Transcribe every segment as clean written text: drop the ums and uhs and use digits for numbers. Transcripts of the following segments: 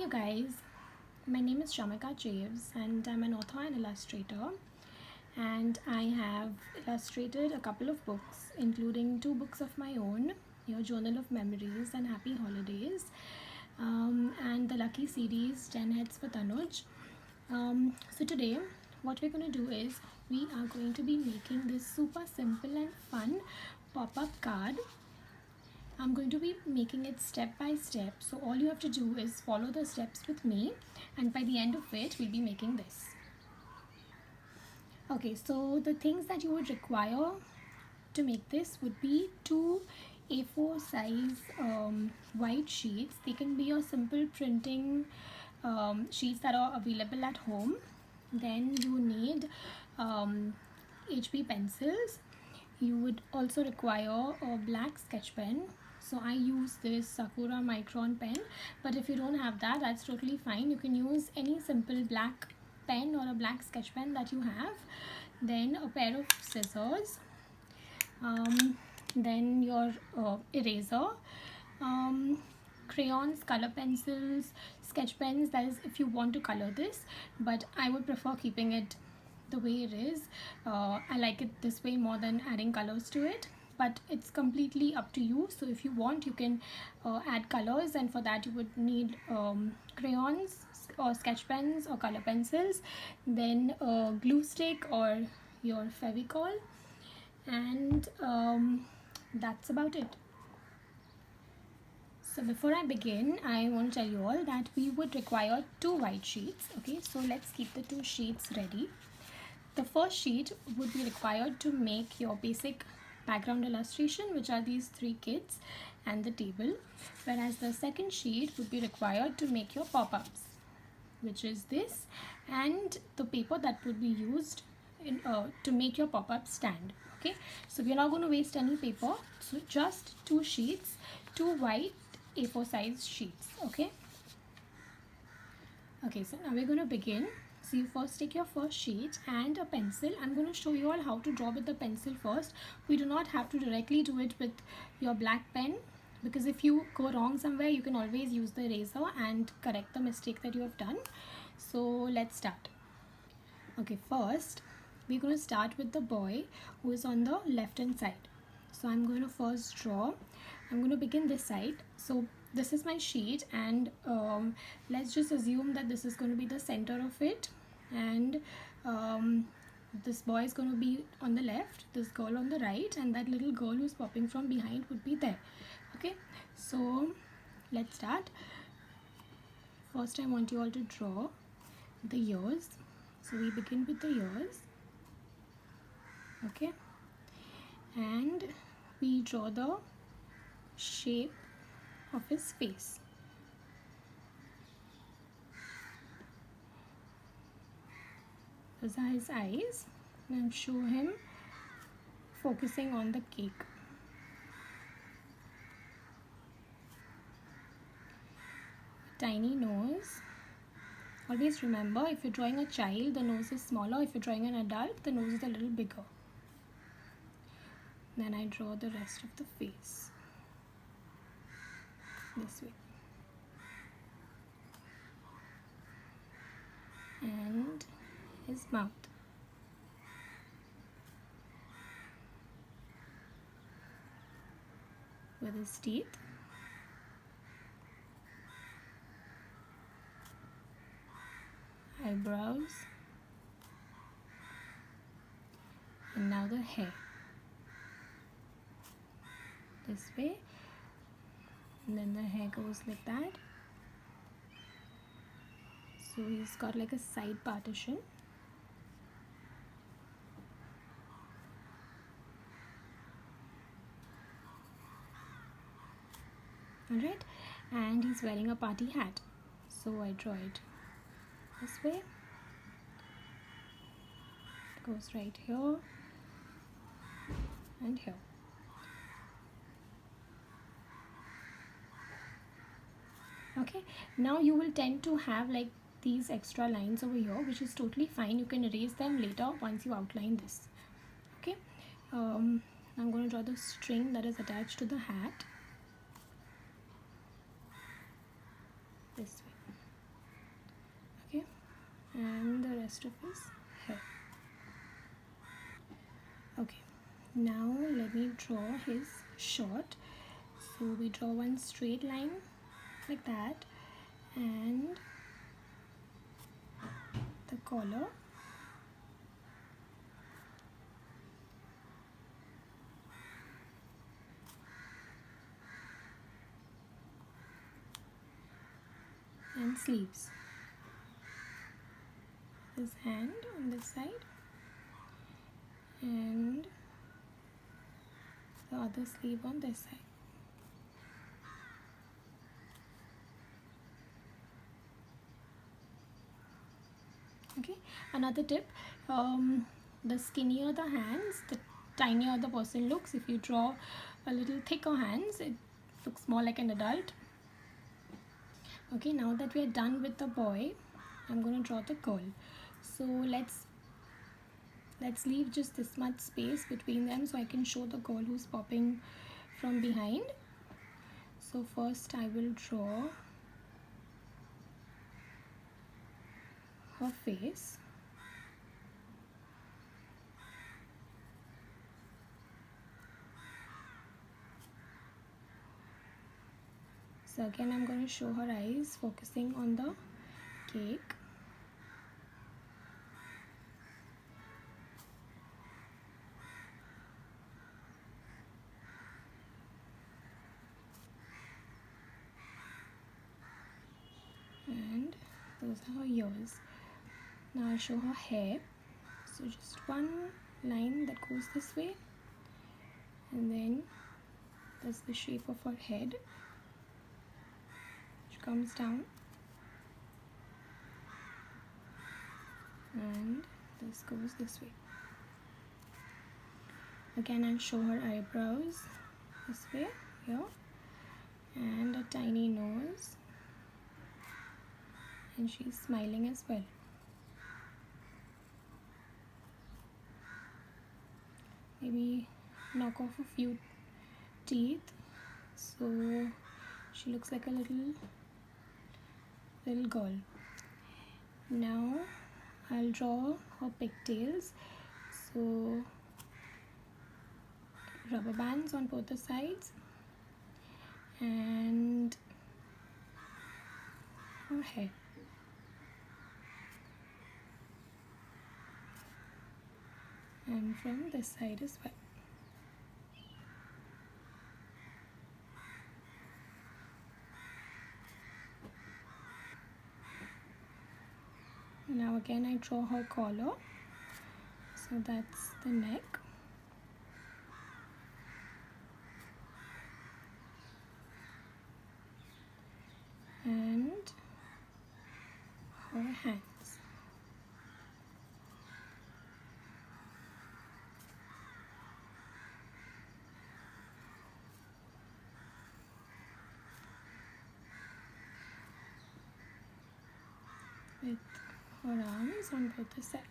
you guys, my name is Shamika Chaves and I'm an author and illustrator, and I have illustrated a couple of books including two books of my own, Your Journal of Memories and Happy Holidays, and the Lucky series 10 Heads for Tanuj. So today what we're going to do is we are going to be making this super simple and fun pop-up card. I'm going to be making it step by step, so all you have to do is follow the steps with me, and by the end of it we'll be making this. Okay, so the things that you would require to make this would be two A4 size white sheets. They can be your simple printing sheets that are available at home. Then you need HB pencils. You would also require a black sketch pen. So I use this Sakura Micron pen, but if you don't have that, that's totally fine. You can use any simple black pen or a black sketch pen that you have. Then a pair of scissors, then your eraser, crayons, color pencils, sketch pens, that is if you want to color this, but I would prefer keeping it the way it is. I like it this way more than adding colors to it, but it's completely up to you. So if you want, you can add colors, and for that you would need crayons or sketch pens or color pencils, then glue stick or your Fevicol, and that's about it. So before I begin, I want to tell you all that we would require two white sheets. Okay, so let's keep the two sheets ready. The first sheet would be required to make your basic background illustration, which are these three kids and the table, whereas the second sheet would be required to make your pop-ups, which is this, and the paper that would be used in, to make your pop-up stand. Okay, so we're not going to waste any paper, so just two sheets, two white A4 size sheets. Okay, so now we're going to begin. So you first take your first sheet and a pencil. I'm going to show you all how to draw with the pencil first. We do not have to directly do it with your black pen, because if you go wrong somewhere, you can always use the eraser and correct the mistake that you have done. So let's start. Okay, first we're going to start with the boy who is on the left hand side. So I'm going to first draw. I'm going to begin this side. So this is my sheet, and let's just assume that this is going to be the center of it, and this boy is going to be on the left, this girl on the right, and that little girl who's popping from behind would be there. Okay, so let's start. First I want you all to draw the ears. So we begin with the ears. Okay, and we draw the shape of his face. Those are his eyes, and show him focusing on the cake. Tiny nose. Always remember, if you're drawing a child, the nose is smaller. If you're drawing an adult, the nose is a little bigger. Then I draw the rest of the face this way. And his mouth. With his teeth. Eyebrows. And now the hair. This way. And then the hair goes like that. So he's got like a side partition. Alright, and he's wearing a party hat. So I draw it this way. It goes right here and here. Okay, now you will tend to have like these extra lines over here, which is totally fine. You can erase them later once you outline this. Okay, I'm going to draw the string that is attached to the hat this way. and the rest of his hair. Okay, now let me draw his shirt. So we draw one straight line like that, and the collar, and sleeves. His hand on this side and the other sleeve on this side. Okay, another tip, the skinnier the hands, the tinier the person looks. If you draw a little thicker hands, it looks more like an adult. Okay, now that we are done with the boy, I'm going to draw the girl. So let's leave just this much space between them so I can show the girl who's popping from behind. So first I will draw her face. So again I'm going to show her eyes, focusing on the cake. And those are her ears. Now I'll show her hair. So just one line that goes this way, and then that's the shape of her head, which comes down, and this goes this way. Again I'll show her eyebrows this way here, and a tiny nose, and she's smiling as well. Maybe knock off a few teeth so she looks like a little girl. Now I'll draw her pigtails. So rubber bands on both the sides, and her hair. And from this side as well. Now again I draw her collar. So that's the neck. And her hands. With her arms on both the sides.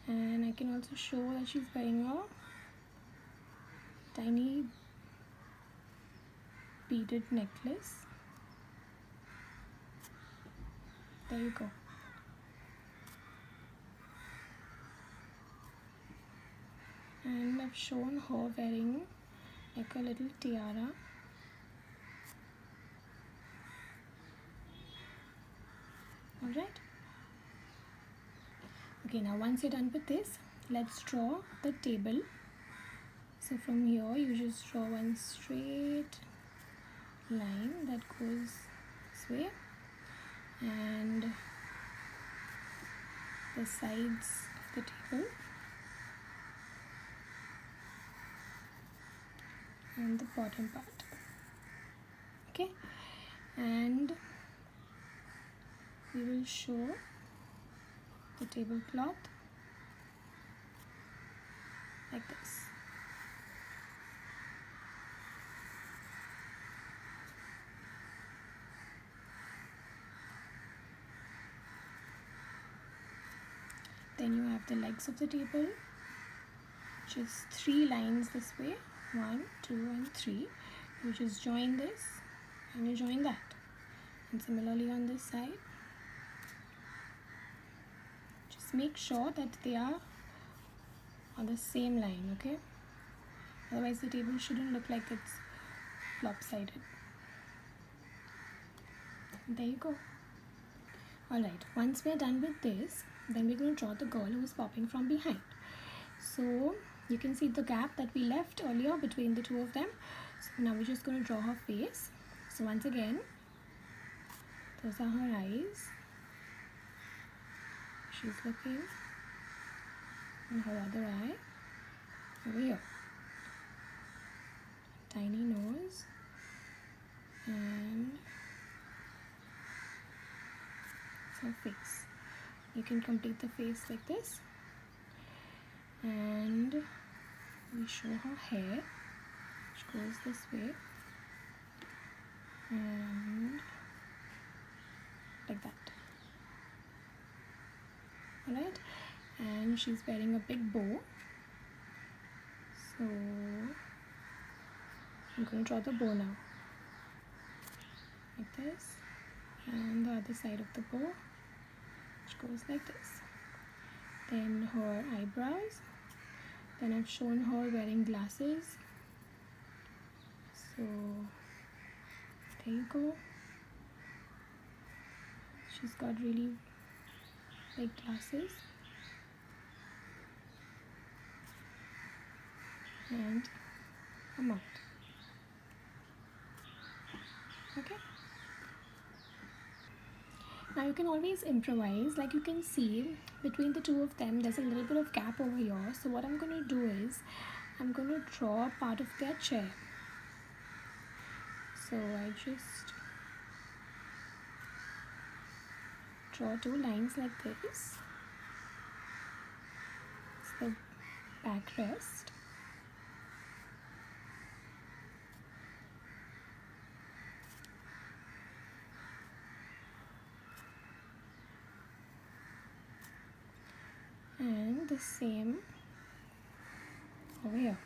And I can also show that she's wearing a tiny beaded necklace. There you go. And I've shown her wearing like a little tiara. Alright. Okay, now once you're done with this, let's draw the table. So from here you just draw one straight line that goes this way, and the sides of the table, and the bottom part. Okay, and we will show the tablecloth like this. Then you have the legs of the table, just 3 lines this way, 1, 2 and 3. You just join this and you join that, and similarly on this side just make sure that they are on the same line, okay? Otherwise the table shouldn't look like it's lopsided. There you go. Alright, once we're done with this, then we're going to draw the girl who's popping from behind. So you can see the gap that we left earlier between the two of them. So now we're just going to draw her face. So once again, those are her eyes. She's looking. And her other eye over here. Tiny nose. And her face. You can complete the face like this. And we show her hair, which goes this way. And like that. Alright, and she's wearing a big bow. So I'm going to draw the bow now. Like this. And the other side of the bow, which goes like this. Then her eyebrows. Then I've shown her wearing glasses. So there you go. She's got really big glasses. And a mouth. Okay. Now you can always improvise. Like you can see between the two of them there's a little bit of gap over here. So what I'm going to do is I'm going to draw part of their chair. So I just draw two lines like this. It's the backrest. And the same over here.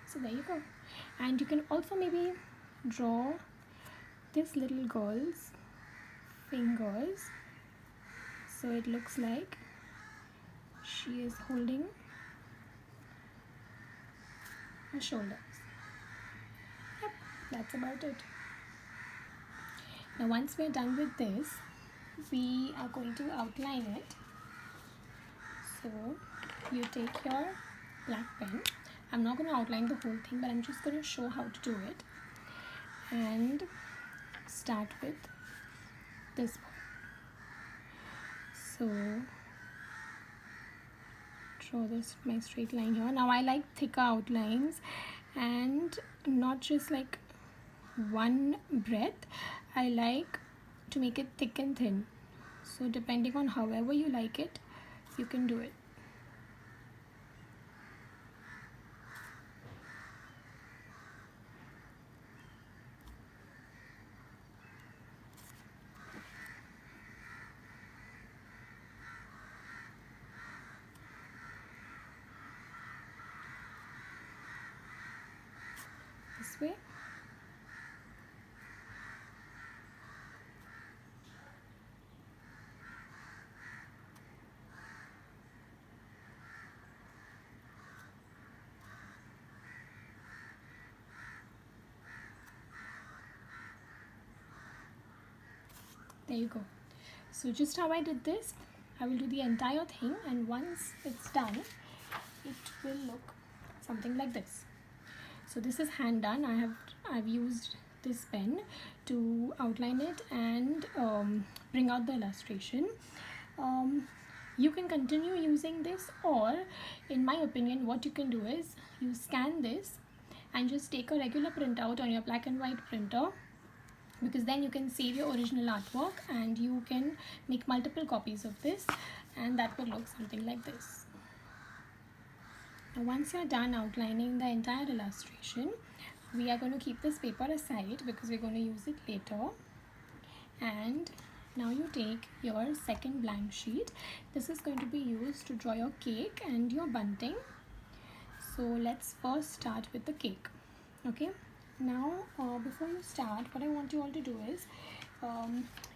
So there you go. And you can also maybe draw this little girl's fingers. So it looks like she is holding her shoulders. Yep, that's about it. Now once we're done with this, we are going to outline it. So you take your black pen. I'm not going to outline the whole thing, but I'm just going to show how to do it. And start with this one. So draw this my straight line here. Now I like thicker outlines and not just like one breadth. I like to make it thick and thin. So depending on however you like it, you can do it. This way. There you go. So just how I did this, I will do the entire thing, and once it's done, it will look something like this. So this is hand done. I've used this pen to outline it and bring out the illustration. You can continue using this, or in my opinion what you can do is you scan this and just take a regular printout on your black and white printer, because then you can save your original artwork and you can make multiple copies of this, and that will look something like this. Now once you're done outlining the entire illustration, we are going to keep this paper aside because we're going to use it later. And now you take your second blank sheet. This is going to be used to draw your cake and your bunting. So let's first start with the cake. Okay, now before you start, what I want you all to do is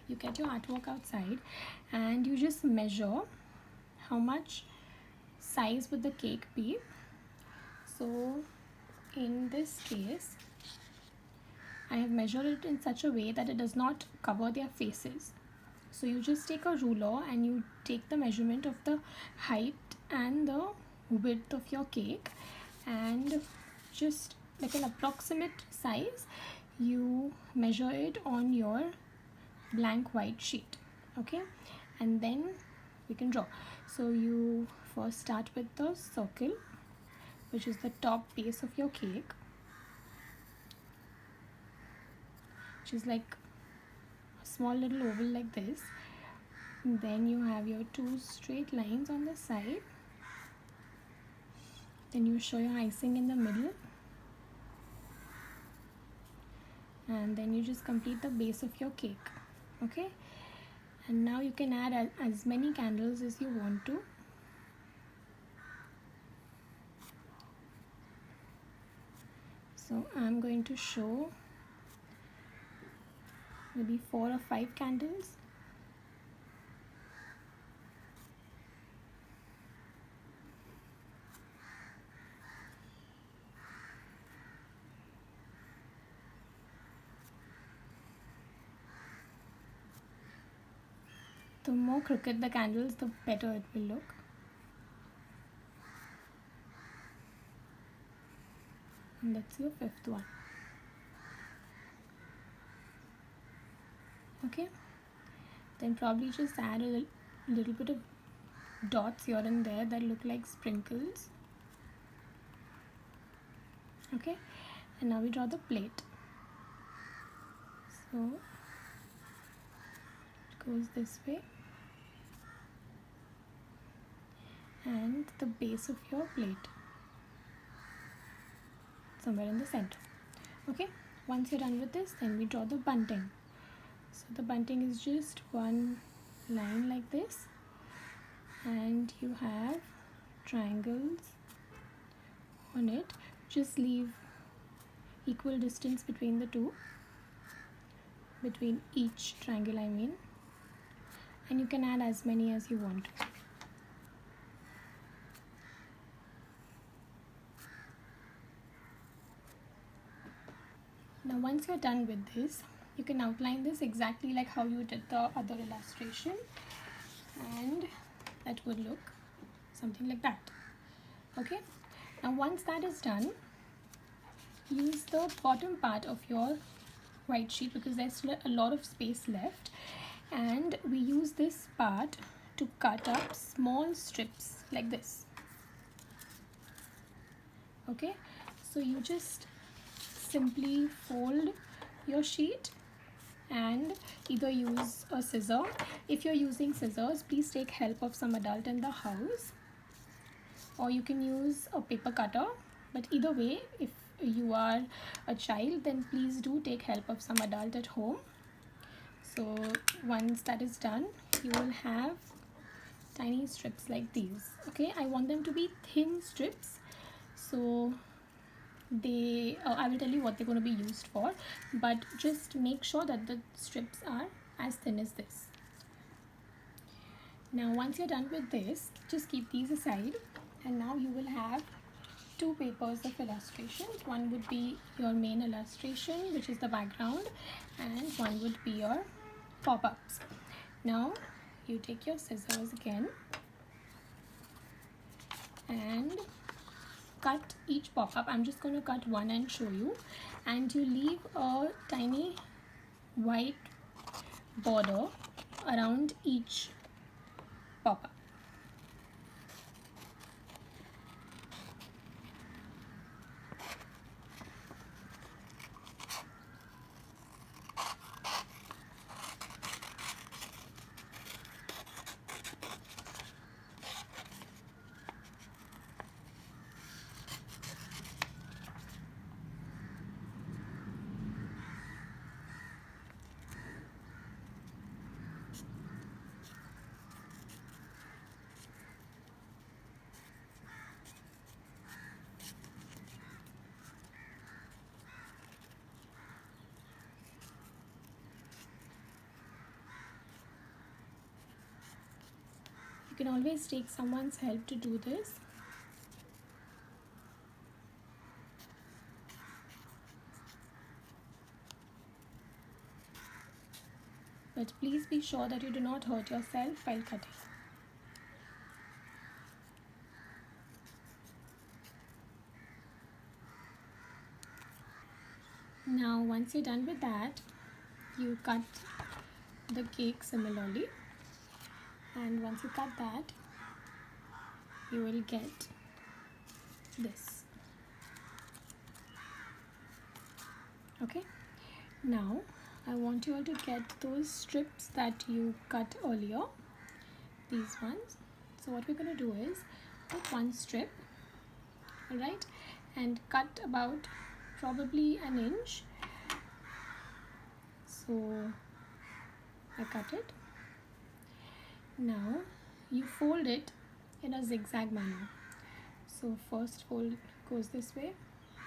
you get your artwork outside and you just measure how much size would the cake be. So in this case, I have measured it in such a way that it does not cover their faces. So you just take a ruler and you take the measurement of the height and the width of your cake, and just like an approximate size you measure it on your blank white sheet. Okay, and then we can draw. So you first start with the circle, which is the top base of your cake, which is like a small little oval like this. Then you have your two straight lines on the side. Then you show your icing in the middle, and then you just complete the base of your cake. Okay, and now you can add as many candles as you want to. So I'm going to show maybe 4 or 5 candles. The more crooked the candles, the better it will look. And that's your 5th one. Okay, then probably just add a little bit of dots here and there that look like sprinkles. Okay, and now we draw the plate. So it goes this way, and the base of your plate somewhere in the center. Okay, once you're done with this, then we draw the bunting. So the bunting is just one line like this, and you have triangles on it. Just leave equal distance between the two, between each triangle I mean, and you can add as many as you want. Now once you're done with this, you can outline this exactly like how you did the other illustration, and that would look something like that. Okay, now once that is done, use the bottom part of your white sheet because there's still a lot of space left, and we use this part to cut up small strips like this. Okay, so you just simply fold your sheet and either use a scissor. If you're using scissors, please take help of some adult in the house, or you can use a paper cutter. But either way, if you are a child, then please do take help of some adult at home. So once that is done, you will have tiny strips like these. Okay, I want them to be thin strips, so I will tell you what they're going to be used for, but just make sure that the strips are as thin as this. Now once you're done with this, just keep these aside, and now you will have 2 papers of illustrations. One would be your main illustration, which is the background, and one would be your pop-ups. Now you take your scissors again and cut each pop-up. I'm just going to cut one and show you, and you leave a tiny white border around each pop-up. You can always take someone's help to do this. But please be sure that you do not hurt yourself while cutting. Now once you're done with that, you cut the cake similarly, and once you cut that, you will get this. Okay, now I want you all to get those strips that you cut earlier, these ones. So what we're going to do is take one strip, alright, and cut about probably an inch. So I cut it. Now you fold it in a zigzag manner. So first fold goes this way,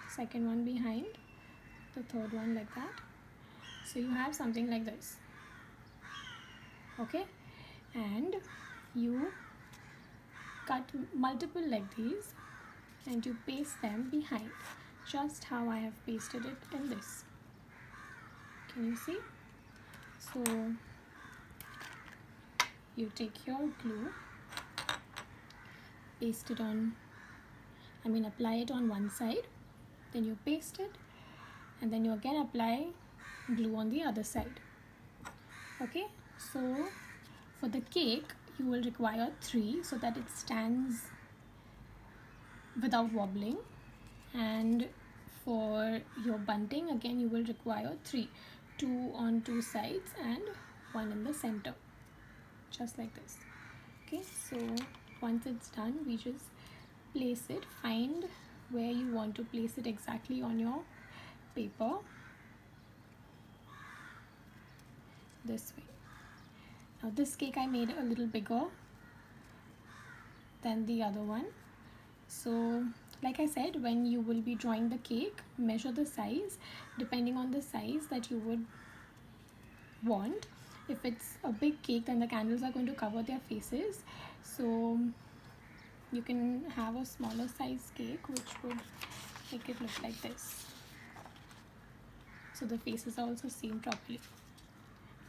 second one behind, the third one like that. So you have something like this. Okay, and you cut multiple like these and you paste them behind, just how I have pasted it in this. Can you see? So you take your glue, paste it on, apply it on one side, then you paste it, and then you again apply glue on the other side. Okay, so for the cake you will require 3 so that it stands without wobbling, and for your bunting again you will require 3, 2 on 2 sides and 1 in the center, just like this. Okay, so once it's done, we just place it, find where you want to place it exactly on your paper, this way. Now this cake I made a little bigger than the other one. So like I said, when you will be drawing the cake, measure the size depending on the size that you would want. If it's a big cake, then the candles are going to cover their faces, so you can have a smaller size cake which would make it look like this, so the faces are also seen properly.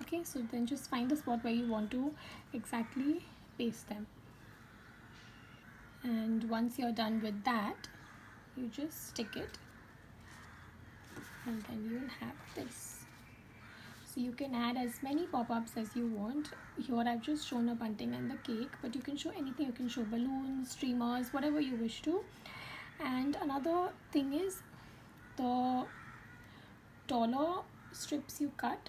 Okay, so then just find the spot where you want to exactly paste them, and once you're done with that, you just stick it, and then you'll have this. So you can add as many pop-ups as you want. Here I've just shown a bunting and the cake, but you can show anything. You can show balloons, streamers, whatever you wish to. And another thing is, the taller strips you cut,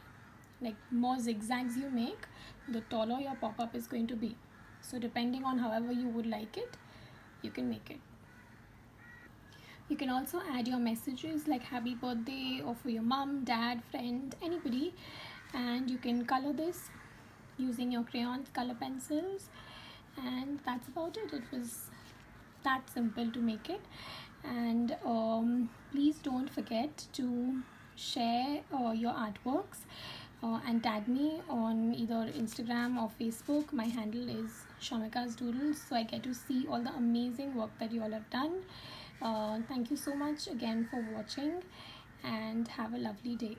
like more zigzags you make, the taller your pop-up is going to be. So depending on however you would like it, you can make it. You can also add your messages like happy birthday or for your mom, dad, friend, anybody, and you can color this using your crayons, color pencils, and that's about it. It was that simple to make it. And please don't forget to share your artworks and tag me on either Instagram or Facebook. My handle is Shamika's Doodles, so I get to see all the amazing work that you all have done. Thank you so much again for watching, and have a lovely day.